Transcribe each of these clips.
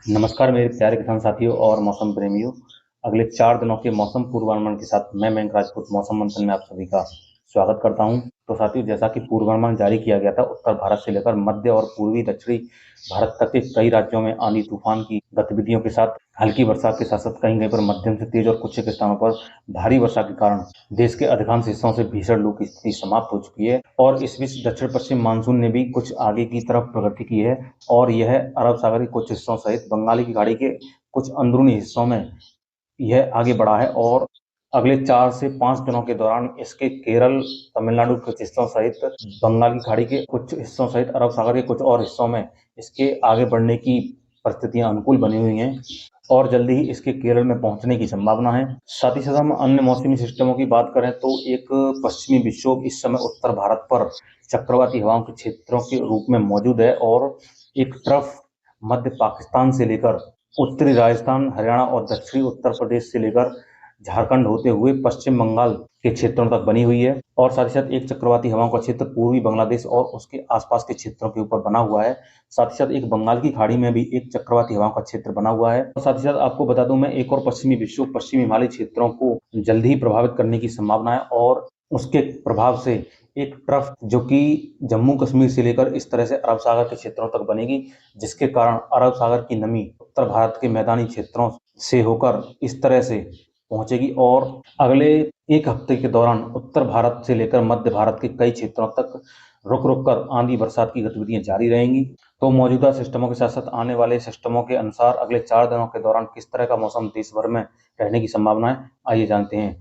नमस्कार मेरे प्यारे किसान साथियों और मौसम प्रेमियों। अगले 4 दिनों के मौसम पूर्वानुमान के साथ मैं मयंक राजपूत मौसम मंथन में आप सभी का स्वागत करता हूं। तो साथियों, जैसा कि पूर्वानुमान जारी किया गया था, उत्तर भारत से लेकर मध्य और पूर्वी दक्षिणी भारत तक के कई राज्यों में आंधी तूफान की गतिविधियों के साथ हल्की वर्षा के साथ साथ कहीं कहीं पर मध्यम से तेज और कुछ स्थानों पर भारी वर्षा के कारण देश के अधिकांश हिस्सों से भीषण लू की स्थिति समाप्त हो चुकी है। और इस बीच दक्षिण पश्चिम मानसून ने भी कुछ आगे की तरफ प्रगति की है और यह अरब सागर के कुछ हिस्सों सहित बंगाली की खाड़ी के कुछ अंदरूनी हिस्सों में यह आगे बढ़ा है। और अगले 4 से 5 दिनों के दौरान इसके केरल, तमिलनाडु के कुछ हिस्सों सहित बंगाल की खाड़ी के कुछ हिस्सों सहित अरब सागर के कुछ और हिस्सों में इसके आगे बढ़ने की परिस्थितियां अनुकूल बनी हुई हैं और जल्दी ही इसके केरल में पहुंचने की संभावना है। साथ ही साथ हम अन्य मौसमी सिस्टमों की बात करें तो एक पश्चिमी विक्षोभ इस समय उत्तर भारत पर चक्रवाती हवाओं के क्षेत्रों के रूप में मौजूद है और एक ट्रफ मध्य पाकिस्तान से लेकर उत्तरी राजस्थान, हरियाणा और दक्षिणी उत्तर प्रदेश से लेकर झारखंड होते हुए पश्चिम बंगाल के क्षेत्रों तक बनी हुई है। और साथ ही साथ एक चक्रवाती हवाओं का क्षेत्र पूर्वी बांग्लादेश और उसके आसपास के क्षेत्रों के ऊपर बना हुआ है। साथ ही साथ एक बंगाल की खाड़ी में भी एक चक्रवाती हवाओं का क्षेत्र बना हुआ है। और साथ ही साथ आपको बता दूं मैं, एक और पश्चिमी विक्षोभ पश्चिमी हिमालय क्षेत्रों को जल्द ही प्रभावित करने की संभावना है और उसके प्रभाव से एक ट्रफ जो कि जम्मू कश्मीर से लेकर इस तरह से अरब सागर के क्षेत्रों तक बनेगी, जिसके कारण अरब सागर की नमी उत्तर भारत के मैदानी क्षेत्रों से होकर इस तरह से पहुंचेगी और अगले एक हफ्ते के दौरान उत्तर भारत से लेकर मध्य भारत के कई क्षेत्रों तक रुक रुक कर आंधी बरसात की गतिविधियां जारी रहेंगी। तो मौजूदा सिस्टमों के साथ साथ आने वाले सिस्टमों के अनुसार अगले 4 दिनों के दौरान किस तरह का मौसम देश भर में रहने की संभावना है, आइए जानते हैं।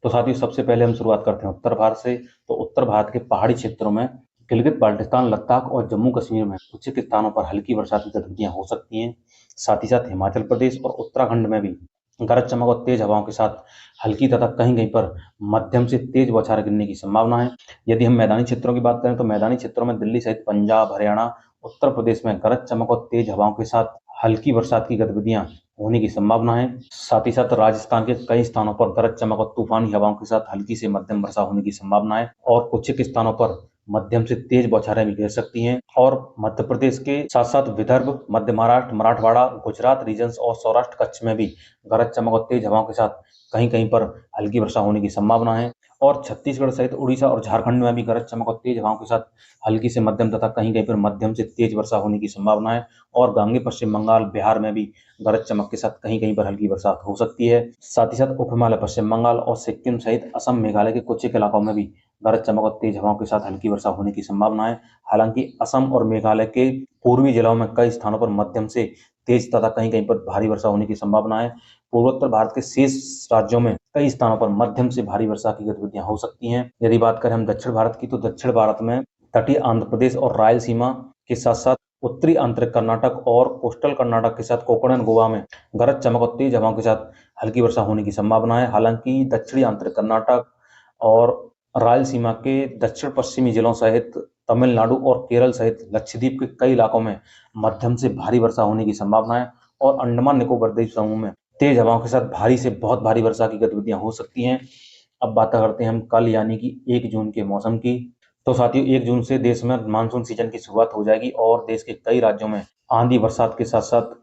तो साथियों, सबसे पहले हम शुरुआत करते हैं उत्तर भारत से। तो उत्तर भारत के पहाड़ी क्षेत्रों में गिलगित बाल्टिस्तान, लद्दाख और जम्मू कश्मीर में कुछ स्थानों पर हल्की बरसात की गतिविधियां हो सकती हैं। साथ ही साथ हिमाचल प्रदेश और उत्तराखंड में भी गरज चमक और तेज हवाओं के साथ हल्की तथा कहीं कहीं पर मध्यम से तेज बौछारें गिरने की संभावना है। यदि हम मैदानी क्षेत्रों की बात करें तो मैदानी क्षेत्रों में दिल्ली सहित पंजाब, हरियाणा, उत्तर प्रदेश में गरज चमक और तेज हवाओं के साथ हल्की बरसात की गतिविधियां होने की संभावना है। साथ ही साथ राजस्थान के कई स्थानों पर गरज चमक और तूफानी हवाओं के साथ हल्की से मध्यम वर्षा होने की संभावना है और कुछ एक स्थानों पर मध्यम से तेज बौछारें भी गिर सकती हैं। और मध्य प्रदेश के साथ साथ विदर्भ, मध्य महाराष्ट्र, मराठवाड़ा, गुजरात रीजन्स और सौराष्ट्र कच्छ में भी गरज चमक और तेज हवाओं के साथ कहीं कहीं पर हल्की वर्षा होने की संभावना है। और छत्तीसगढ़ सहित उड़ीसा और झारखंड में भी गरज चमक और तेज हवाओं के साथ हल्की से मध्यम तथा कहीं कहीं पर मध्यम से तेज वर्षा होने की संभावना है। और गांगे पश्चिम बंगाल, बिहार में भी गरज चमक के साथ कहीं कहीं पर हल्की बरसात हो सकती है। साथ ही साथ उप हिमालय पश्चिम बंगाल और सिक्किम सहित असम, मेघालय के कुछ एक इलाकों में भी गरज चमक और तेज हवाओं के साथ हल्की वर्षा होने की संभावना है। हालांकि असम और मेघालय के पूर्वी जिलों में कई स्थानों पर मध्यम से तेज तथा कहीं कहीं पर भारी वर्षा होने की संभावना है। पूर्वोत्तर भारत के शेष राज्यों में कई स्थानों पर मध्यम से भारी वर्षा की गतिविधियां हो सकती हैं। यदि बात करें हम दक्षिण भारत की, तो दक्षिण भारत में तटीय आंध्र प्रदेश और रायलसीमा के साथ साथ उत्तरी आंतरिक कर्नाटक और कोस्टल कर्नाटक के साथ कोकण एंड गोवा में गरज चमक और तेज हवाओं के साथ हल्की वर्षा होने की संभावना है। हालांकि दक्षिणी आंतरिक कर्नाटक और रायलसीमा के दक्षिण पश्चिमी जिलों सहित तमिलनाडु और केरल सहित लक्षद्वीप के कई इलाकों में मध्यम से भारी वर्षा होने की संभावना है। और अंडमान निकोबार द्वीप समूह में तेज हवाओं के साथ भारी से बहुत भारी वर्षा की गतिविधियां हो सकती हैं। अब बात करते हैं हम कल यानी कि 1 जून के मौसम की। तो साथियों, 1 जून से देश में मानसून सीजन की शुरुआत हो जाएगी और देश के कई राज्यों में आंधी बरसात के साथ साथ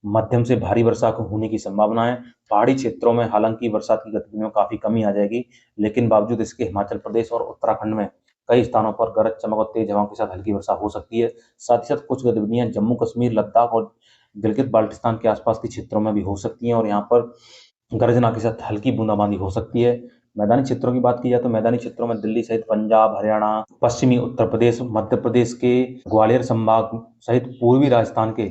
मध्यम से भारी वर्षा होने की संभावना है। पहाड़ी क्षेत्रों में हालांकि बरसात की गतिविधियों में काफी कमी आ जाएगी, लेकिन बावजूद इसके हिमाचल प्रदेश और उत्तराखंड में कई स्थानों पर गरज चमक और तेज हवाओं के साथ हल्की वर्षा हो सकती है। साथ ही साथ कुछ गतिविधियां जम्मू कश्मीर, लद्दाख और गिलगित बाल्टिस्तान के आसपास के क्षेत्रों में भी हो सकती हैं और यहाँ पर गर्जना के साथ हल्की बूंदाबांदी हो सकती है। मैदानी क्षेत्रों की बात की जाए तो मैदानी क्षेत्रों में दिल्ली सहित पंजाब, हरियाणा, पश्चिमी उत्तर प्रदेश, मध्य प्रदेश के ग्वालियर संभाग सहित पूर्वी राजस्थान के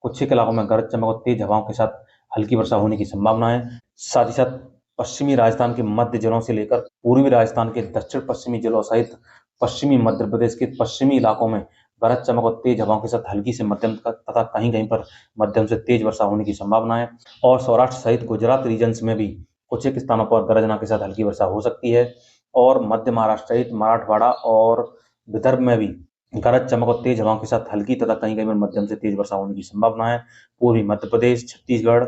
कुछ एक इलाकों में गरज चमक और तेज हवाओं के साथ हल्की वर्षा होने की संभावना है। साथ ही साथ पश्चिमी राजस्थान के मध्य जिलों से लेकर पूर्वी राजस्थान के दक्षिण पश्चिमी जिलों सहित पश्चिमी मध्य प्रदेश के पश्चिमी इलाकों में गरज चमक और तेज हवाओं के साथ हल्की से मध्यम तथा कहीं कहीं पर मध्यम से तेज वर्षा होने की संभावना है। और सौराष्ट्र सहित गुजरात रीजन्स में भी कुछ एक स्थानों पर गरजना के साथ हल्की वर्षा हो सकती है। और मध्य महाराष्ट्र सहित मराठवाड़ा और विदर्भ में भी गरज चमक और तेज हवाओं के साथ हल्की तथा कहीं कहीं पर मध्यम से तेज वर्षा होने की संभावना है। पूर्वी मध्य प्रदेश, छत्तीसगढ़,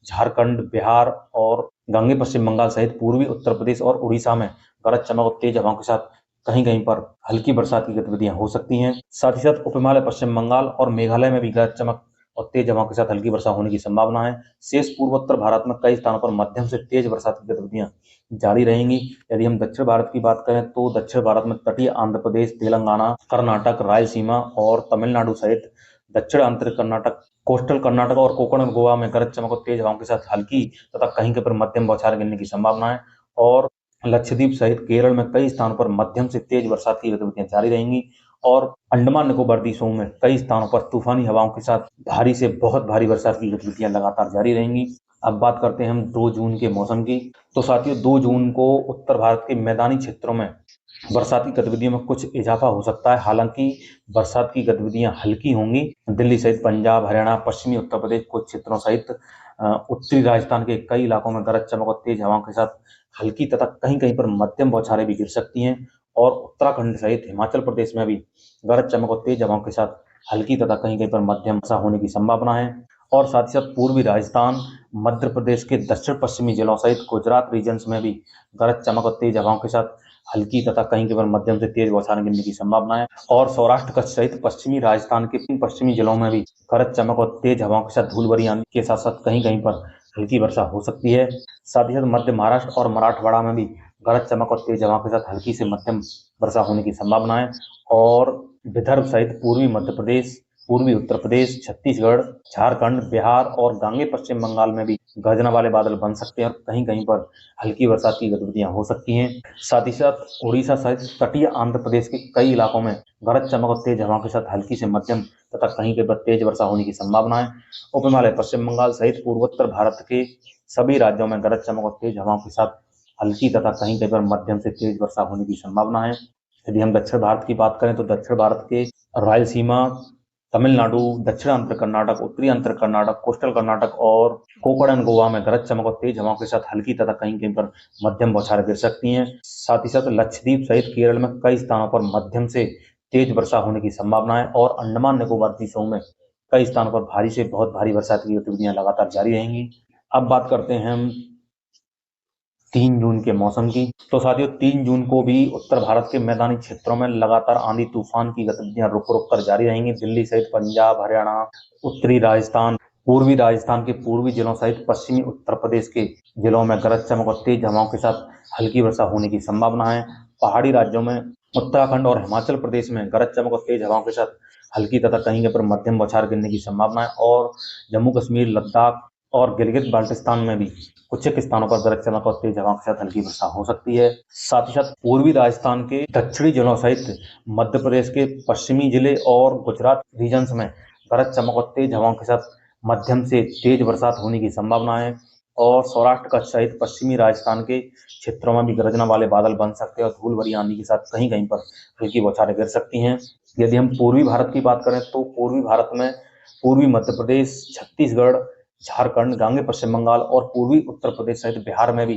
झारखंड, बिहार और गांगे पश्चिम बंगाल सहित पूर्वी उत्तर प्रदेश और उड़ीसा में गरज चमक और तेज हवाओं के साथ कहीं कहीं पर हल्की बरसात की गतिविधियां हो सकती हैं। साथ ही साथ उप हिमालय पश्चिम बंगाल और मेघालय में भी गरज चमक और तेज हवाओं के साथ हल्की वर्षा होने की संभावना है। शेष पूर्वोत्तर भारत में कई स्थानों पर मध्यम से तेज बरसात की गतिविधियां जारी रहेंगी। यदि हम दक्षिण भारत की बात करें तो दक्षिण भारत में तटीय आंध्र प्रदेश, तेलंगाना, कर्नाटक, रायलसीमा और तमिलनाडु सहित दक्षिण आंतरिक कर्नाटक, कोस्टल कर्नाटक और कोकण और गोवा में गरज चमक और तेज हवाओं के साथ हल्की तथा कहीं कहीं पर मध्यम बौछारें गिरने की संभावना है। और लक्षद्वीप सहित केरल में कई स्थानों पर मध्यम से तेज बरसात की गतिविधियां जारी रहेंगी। और अंडमान निकोबार द्वीपों में कई स्थानों पर तूफानी हवाओं के साथ भारी से बहुत भारी बरसात की गतिविधियां लगातार जारी रहेंगी। अब बात करते हैं हम 2 जून के मौसम की। तो साथियों, 2 जून को उत्तर भारत के मैदानी क्षेत्रों में बरसात की गतिविधियों में कुछ इजाफा हो सकता है। हालांकि बरसात की गतिविधियां हल्की होंगी। दिल्ली सहित पंजाब, हरियाणा, पश्चिमी उत्तर प्रदेश कुछ क्षेत्रों सहित उत्तरी राजस्थान के कई इलाकों में गरज चमक और तेज हवाओं के साथ हल्की तथा कहीं कहीं पर मध्यम बौछारें भी गिर सकती हैं। और उत्तराखंड सहित हिमाचल प्रदेश में भी गरज चमक और तेज हवाओं के साथ हल्की तथा कहीं कहीं पर मध्यम वर्षा होने की संभावना है। और साथ ही साथ पूर्वी राजस्थान, मध्य प्रदेश के दक्षिण पश्चिमी जिलों सहित गुजरात रीजन्स में भी गरज चमक और तेज हवाओं के साथ हल्की तथा कहीं कहीं पर मध्यम से तेज बौछारें गिरने की संभावना है। और सौराष्ट्र कच्छ सहित पश्चिमी राजस्थान के पश्चिमी जिलों में भी गरज चमक और तेज हवाओं के साथ धूल भरी आंधी के साथ साथ कहीं कहीं पर हल्की वर्षा हो सकती है। साथ ही साथ मध्य महाराष्ट्र और मराठवाड़ा में भी गरज चमक और तेज हवाओं के साथ हल्की से मध्यम वर्षा होने की संभावना है। और विदर्भ सहित पूर्वी मध्य प्रदेश, पूर्वी उत्तर प्रदेश, छत्तीसगढ़, झारखंड, बिहार और गांगे पश्चिम बंगाल में भी गर्जना वाले बादल बन सकते हैं और कहीं कहीं पर हल्की बरसात की गतिविधियां हो सकती हैं। साथ ही साथ उड़ीसा सहित तटीय आंध्र प्रदेश के कई इलाकों में गरज चमक और तेज हवाओं के साथ हल्की से मध्यम तथा कहीं कहीं पर तेज वर्षा होने की संभावना है। उप हिमालय, पश्चिम बंगाल सहित पूर्वोत्तर भारत के सभी राज्यों में गरज चमक और तेज हवाओं के साथ हल्की तथा कहीं कहीं पर मध्यम से तेज वर्षा होने की संभावना है। यदि हम दक्षिण भारत की बात करें तो दक्षिण भारत के रायलसीमा, तमिलनाडु, दक्षिण आंतरिक कर्नाटक, उत्तरी आंतरिक कर्नाटक, कोस्टल कर्नाटक और कोकण एंड गोवा में गरज चमक और तेज हवाओं के साथ हल्की तथा कहीं कहीं पर मध्यम बौछारें गिर सकती हैं। साथ ही साथ लक्षद्वीप सहित केरल में कई स्थानों पर मध्यम से तेज वर्षा होने की संभावना है। और अंडमान निकोबार द्वीपों में कई स्थानों पर भारी से बहुत भारी बरसात की गतिविधियां लगातार जारी रहेंगी। अब बात करते हैं हम 3 जून के मौसम की। तो साथियों, 3 जून को भी उत्तर भारत के मैदानी क्षेत्रों में लगातार आंधी तूफान की गतिविधियां रुक रुक कर जारी रहेंगी। दिल्ली सहित पंजाब, हरियाणा, उत्तरी राजस्थान, पूर्वी राजस्थान के पूर्वी जिलों सहित पश्चिमी उत्तर प्रदेश के जिलों में गरज चमक और तेज हवाओं के साथ हल्की वर्षा होने की संभावना है। पहाड़ी राज्यों में उत्तराखंड और हिमाचल प्रदेश में गरज चमक और तेज हवाओं के साथ हल्की तथा कहीं पर मध्यम बौछार गिरने की संभावना है। और जम्मू कश्मीर, लद्दाख और गिलगित बाल्टिस्तान में भी कुछ एक स्थानों पर गरज चमक और तेज हवाओं के साथ हल्की वर्षा हो सकती है। साथ ही साथ पूर्वी राजस्थान के दक्षिणी जिलों सहित मध्य प्रदेश के पश्चिमी जिले और गुजरात रीजन्स में गरज चमक और तेज हवाओं के साथ मध्यम से तेज बरसात होने की संभावना है। और सौराष्ट्र कच्छ सहित पश्चिमी राजस्थान के क्षेत्रों में भी गरजना वाले बादल बन सकते हैं और धूल भरी आंधी के साथ कहीं कहीं पर हल्की बौछारें गिर सकती हैं। यदि हम पूर्वी भारत की बात करें तो पूर्वी भारत में पूर्वी मध्य प्रदेश, छत्तीसगढ़, झारखंड, गांगे पश्चिम बंगाल और पूर्वी उत्तर प्रदेश सहित बिहार में भी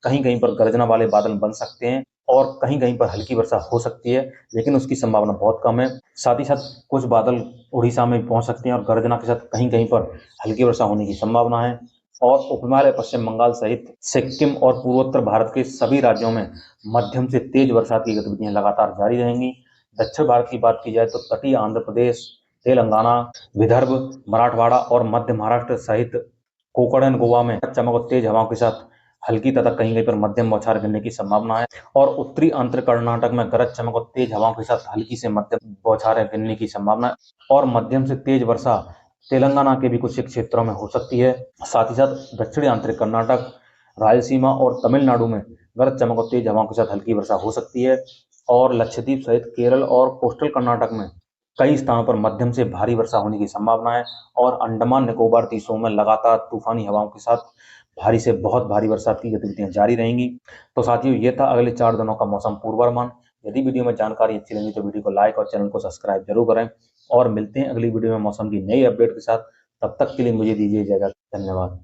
कहीं कहीं पर गर्जना वाले बादल बन सकते हैं और कहीं कहीं पर हल्की वर्षा हो सकती है, लेकिन उसकी संभावना बहुत कम है। साथ ही साथ कुछ बादल उड़ीसा में पहुंच सकते हैं और गर्जना के साथ कहीं कहीं पर हल्की वर्षा होने की संभावना है। और उप हिमालय, पश्चिम बंगाल सहित सिक्किम और पूर्वोत्तर भारत के सभी राज्यों में मध्यम से तेज बरसात की गतिविधियां लगातार जारी रहेंगी। दक्षिण भारत की बात की जाए तो तटीय आंध्र प्रदेश, तेलंगाना, विदर्भ, मराठवाड़ा और मध्य महाराष्ट्र सहित कोकण एंड गोवा में चमक और तेज हवाओं के साथ हल्की तथा कहीं कहीं पर मध्यम बौछार गिरने की संभावना है। और उत्तरी आंतरिक कर्नाटक में गरज चमक और तेज हवाओं के साथ हल्की से मध्यम बौछारें गिरने की संभावना है। और मध्यम से तेज वर्षा तेलंगाना के भी कुछ क्षेत्रों में हो सकती है। साथ ही साथ दक्षिणी आंतरिक कर्नाटक, रायलसीमा और तमिलनाडु में गरज चमक और तेज हवाओं के साथ हल्की वर्षा हो सकती है। और लक्षद्वीप सहित केरल और कोस्टल कर्नाटक में कई स्थानों पर मध्यम से भारी वर्षा होने की संभावना है। और अंडमान निकोबार द्वीपों में लगातार तूफानी हवाओं के साथ भारी से बहुत भारी बरसात की गतिविधियां जारी रहेंगी। तो साथियों, ये था अगले 4 दिनों का मौसम पूर्वानुमान। यदि वीडियो में जानकारी अच्छी लगी तो वीडियो को लाइक और चैनल को सब्सक्राइब जरूर करें। और मिलते हैं अगली वीडियो में मौसम की नई अपडेट के साथ। तब तक के लिए मुझे दीजिए इजाजत। धन्यवाद।